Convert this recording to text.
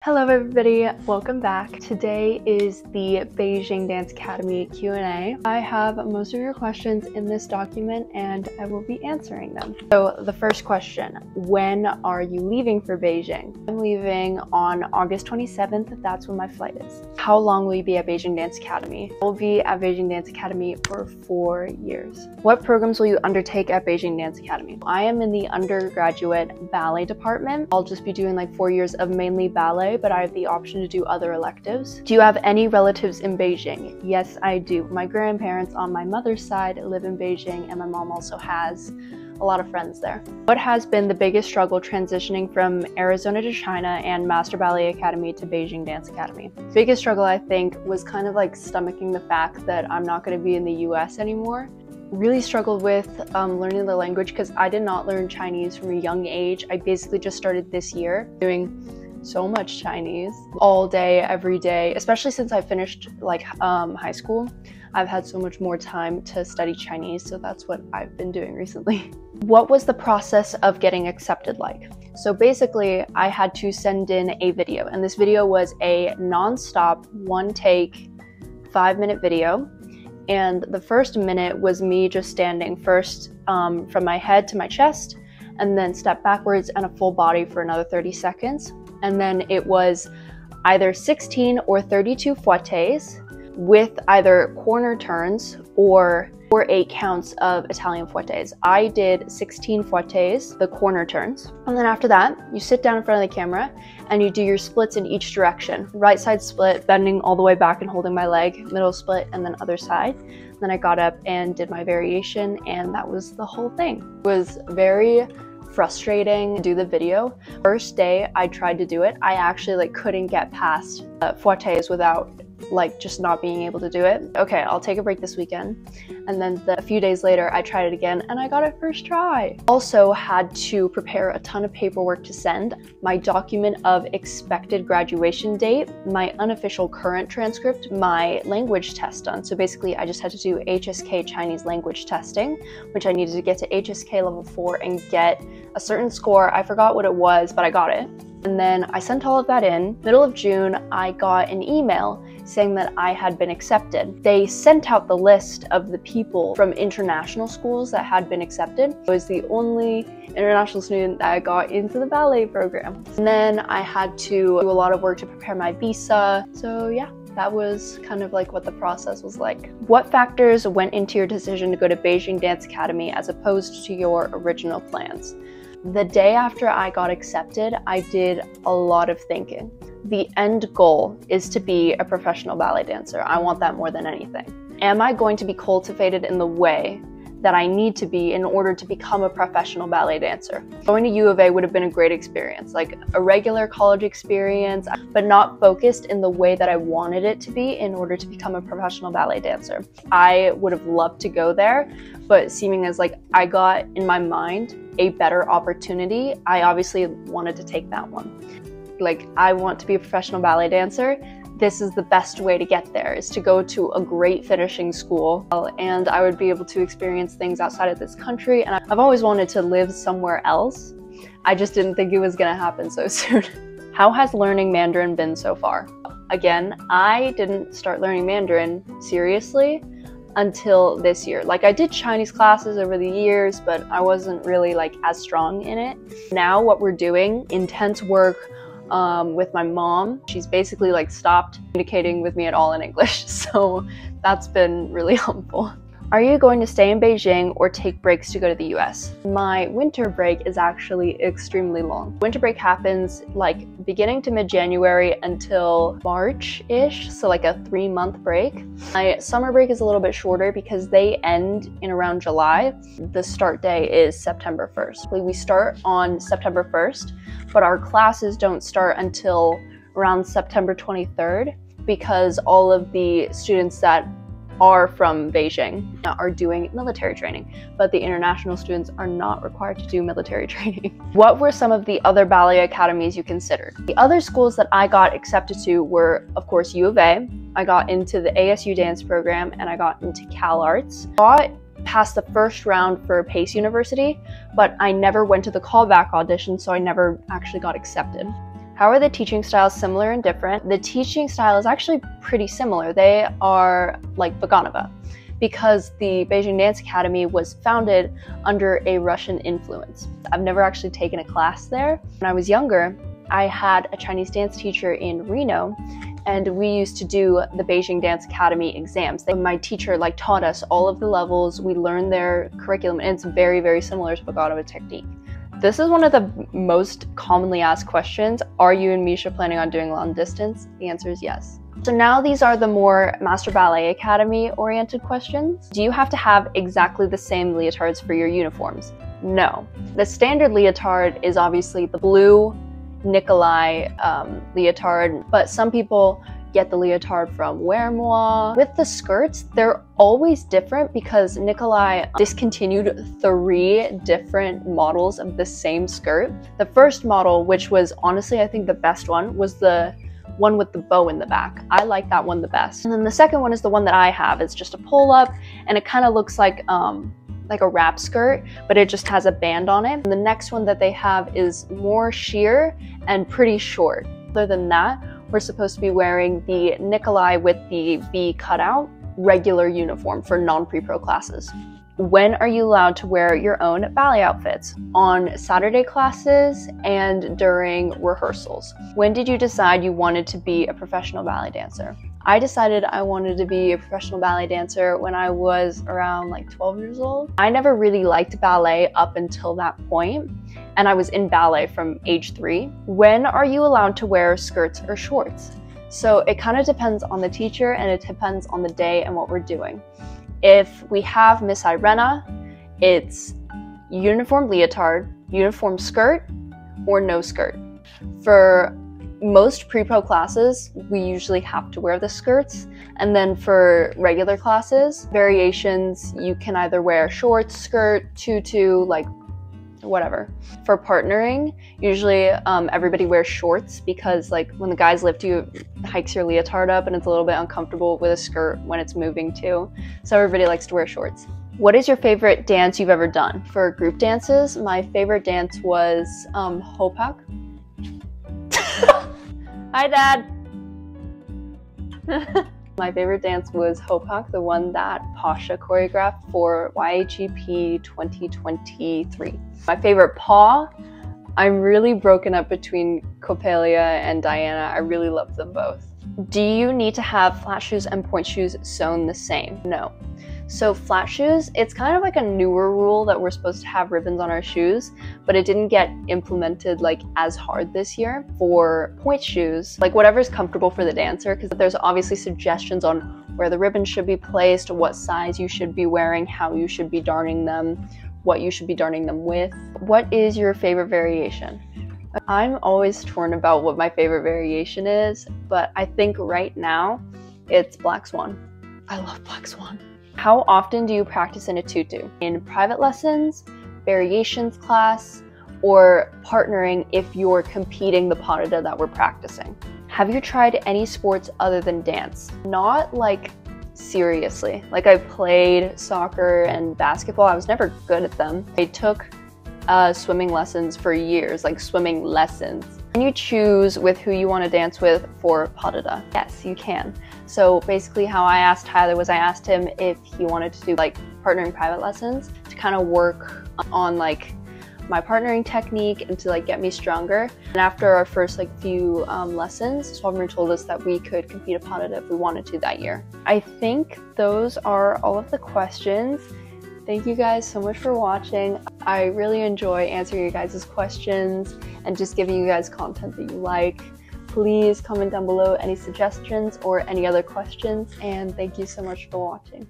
Hello everybody, welcome back. Today is the Beijing Dance Academy Q&A. I have most of your questions in this document and I will be answering them. So the first question, when are you leaving for Beijing? I'm leaving on August 27th, that's when my flight is. How long will you be at Beijing Dance Academy? I will be at Beijing Dance Academy for 4 years. What programs will you undertake at Beijing Dance Academy? I am in the undergraduate ballet department. I'll just be doing like 4 years of mainly ballet, but I have the option to do other electives. Do you have any relatives in Beijing? Yes, I do. My grandparents on my mother's side live in Beijing, and my mom also has a lot of friends there. What has been the biggest struggle transitioning from Arizona to China and Master Ballet Academy to Beijing Dance Academy? The biggest struggle, I think, was kind of like stomaching the fact that I'm not going to be in the US anymore. Really struggled with learning the language because I did not learn Chinese from a young age. I basically just started this year doing so much Chinese all day, every day, especially since I finished like high school. I've had so much more time to study Chinese, so that's what I've been doing recently. What was the process of getting accepted like? So basically, I had to send in a video, and this video was a non-stop, one-take, 5-minute video. And the first minute was me just standing first from my head to my chest, and then step backwards and a full body for another 30 seconds. And then it was either 16 or 32 fouettes with either corner turns or 8 counts of Italian fouettes. I did 16 fouettes, the corner turns. And then after that, you sit down in front of the camera and you do your splits in each direction. Right side split, bending all the way back and holding my leg, middle split, and then other side. Then I got up and did my variation, and that was the whole thing. It was very frustrating to do the video. First day I tried to do it, I actually couldn't get past fouettes without just not being able to do it. Okay, I'll take a break this weekend. And then a few days later, I tried it again and I got it first try. Also had to prepare a ton of paperwork to send. My document of expected graduation date, my unofficial current transcript, my language test done. So basically, I just had to do HSK Chinese language testing, which I needed to get to HSK level 4 and get a certain score. I forgot what it was, but I got it. And then I sent all of that in. Middle of June, I got an email saying that I had been accepted. They sent out the list of the people from international schools that had been accepted. I was the only international student that got into the ballet program. And then I had to do a lot of work to prepare my visa. So yeah, that was kind of like what the process was like. What factors went into your decision to go to Beijing Dance Academy as opposed to your original plans? The day after I got accepted, I did a lot of thinking. The end goal is to be a professional ballet dancer. I want that more than anything. Am I going to be cultivated in the way that I need to be in order to become a professional ballet dancer? Going to U of A would have been a great experience, like a regular college experience, but not focused in the way that I wanted it to be in order to become a professional ballet dancer. I would have loved to go there, but seeming as I got in my mind a better opportunity, I obviously wanted to take that one. I want to be a professional ballet dancer. This is the best way to get there, is to go to a great finishing school, and I would be able to experience things outside of this country. And I've always wanted to live somewhere else. I just didn't think it was gonna happen so soon. How has learning Mandarin been so far? Again, I didn't start learning Mandarin seriously until this year. I did Chinese classes over the years, but I wasn't really as strong in it. Now what we're doing, intense work with my mom. She's basically stopped communicating with me at all in English, so that's been really helpful. Are you going to stay in Beijing or take breaks to go to the US? My winter break is actually extremely long. Winter break happens beginning to mid-January until March-ish, so a 3-month break. My summer break is a little bit shorter because they end in around July. The start day is September 1st. We start on September 1st, but our classes don't start until around September 23rd because all of the students that are from Beijing are doing military training, but the international students are not required to do military training. What were some of the other ballet academies you considered? The other schools that I got accepted to were, of course, U of A. I got into the ASU dance program and I got into Cal Arts. I got past the first round for Pace University, but I never went to the callback audition, so I never actually got accepted. How are the teaching styles similar and different? The teaching style is actually pretty similar. They are like Vaganova, because the Beijing Dance Academy was founded under a Russian influence. I've never actually taken a class there. When I was younger, I had a Chinese dance teacher in Reno, and we used to do the Beijing Dance Academy exams. My teacher taught us all of the levels. We learned their curriculum, and it's very, very similar to Vaganova technique. This is one of the most commonly asked questions. Are you and Misha planning on doing long distance? The answer is yes. So now these are the more Master Ballet Academy oriented questions. Do you have to have exactly the same leotards for your uniforms? No. The standard leotard is obviously the blue Nikolai leotard, but some people get the leotard from Wear Moi. With the skirts, they're always different because Nikolai discontinued 3 different models of the same skirt. The first model, which was honestly I think the best one, was the one with the bow in the back. I like that one the best. And then the second one is the one that I have. It's just a pull-up, and it kind of looks like a wrap skirt, but it just has a band on it. And the next one that they have is more sheer and pretty short. Other than that, we're supposed to be wearing the Nikolai with the V cutout regular uniform for non-pre-pro classes. When are you allowed to wear your own ballet outfits? On Saturday classes and during rehearsals. When did you decide you wanted to be a professional ballet dancer? I decided I wanted to be a professional ballet dancer when I was around 12 years old. I never really liked ballet up until that point, and I was in ballet from age 3. When are you allowed to wear skirts or shorts? So it kind of depends on the teacher, and it depends on the day and what we're doing. If we have Miss Irena, it's uniform leotard, uniform skirt, or no skirt. For most pre-pro classes, we usually have to wear the skirts, and then for regular classes, variations, you can either wear shorts, skirt, tutu, whatever. For partnering, usually everybody wears shorts because when the guys lift you, it hikes your leotard up and it's a little bit uncomfortable with a skirt when it's moving too. So everybody likes to wear shorts. What is your favorite dance you've ever done? For group dances, my favorite dance was Hopak. Hi, Dad. My favorite dance was Hopak, the one that Pasha choreographed for YHEP 2023. My favorite paw, I'm really broken up between Coppelia and Diana. I really love them both. Do you need to have flat shoes and point shoes sewn the same? No. So flat shoes, it's kind of like a newer rule that we're supposed to have ribbons on our shoes, but it didn't get implemented as hard this year. For point shoes, whatever's comfortable for the dancer, because there's obviously suggestions on where the ribbons should be placed, what size you should be wearing, how you should be darning them, what you should be darning them with. What is your favorite variation? I'm always torn about what my favorite variation is, but I think right now it's Black Swan. I love Black Swan. How often do you practice in a tutu? In private lessons, variations class, or partnering if you're competing the pas de deux that we're practicing? Have you tried any sports other than dance? Not seriously. I played soccer and basketball. I was never good at them. I took swimming lessons for years, swimming lessons. Can you choose with who you want to dance with for pas de deux? Yes, you can. So basically how I asked Tyler was I asked him if he wanted to do partnering private lessons to kind of work on my partnering technique and to get me stronger. And after our first few lessons, Swapnir told us that we could compete a pas de deux if we wanted to that year. I think those are all of the questions. Thank you guys so much for watching. I really enjoy answering you guys' questions and just giving you guys content that you like. Please comment down below any suggestions or any other questions, and thank you so much for watching.